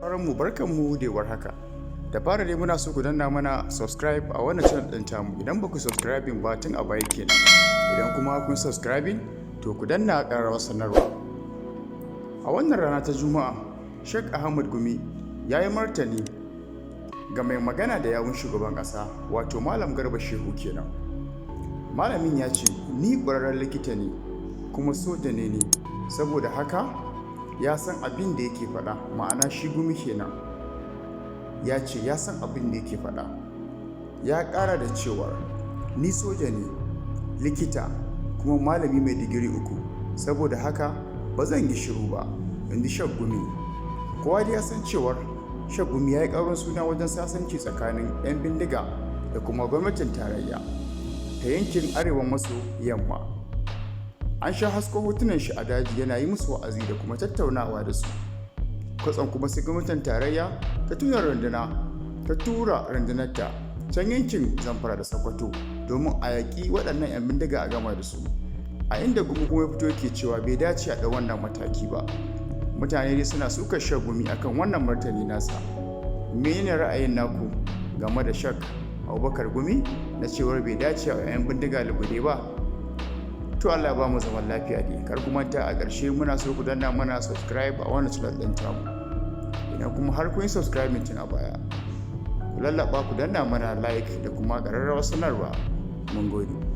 mu barkanmu da warhaka. Da fara dai muna so ku danna mana subscribe a wannan channel ɗin tamu. Idan ba ku subscribing ba tun a baya kenan. Idan kuma kun subscribing to ku danna ƙararrawar sanarwa. A wannan rana ta Juma'a, Sheikh Ahmad Gumi ya yi martani ga mai magana da yawun shugaban ƙasa, wato Malam Garba Shehu kenan. Malamin ya ce, ni ƙwararren likita ne kuma sojane ne, saboda haka ya san abin da yake faɗa, ma'ana shi Gumi kenan. Ya ce ya san abin da yake faɗa. Ya ƙara da cewar ni soja ne, likita kuma malami mai digiri 3, saboda haka ba zan yi shiru ba, in ji Sheikh Gumi. Kowa dai ya san cewar Sheikh Gumi ya yi ƙaurin suna wajen sasanci tsakanin 'yan bindiga da kuma gwamnatin tarayya ta yankin arewa maso yamma. An sha hasko hotunan shi a daji yana yi musu wa'azi da kuma tattaunawa da su. Kwatsam kuma sai gwamnatin tarayya ta tura rundunarta can yankin Zamfara da Sokoto domin a yaƙi waɗannan 'yan bindiga a gama da su. A inda Gumi kuma ya fito yake cewa bai dace a ɗau wannan mataki ba. Mutane dai suna sukar Sheikh Gumi akan wannan martani nasa. Menene ra'ayin naku game da Sheikh Abubakar Gumi na cewar bai dace a 'yan bindiga lugude ba? To Allah ba mu zaman lafiya ne. Kar ku manta a ƙarshe muna so ku danna mana subscribe a wannan channel ɗin tamu. Idan kuma har kun yi subscribing tun a baya, ku lallaɓa ku danna mana like da kuma ƙararrawar sanarwa. Mun gode.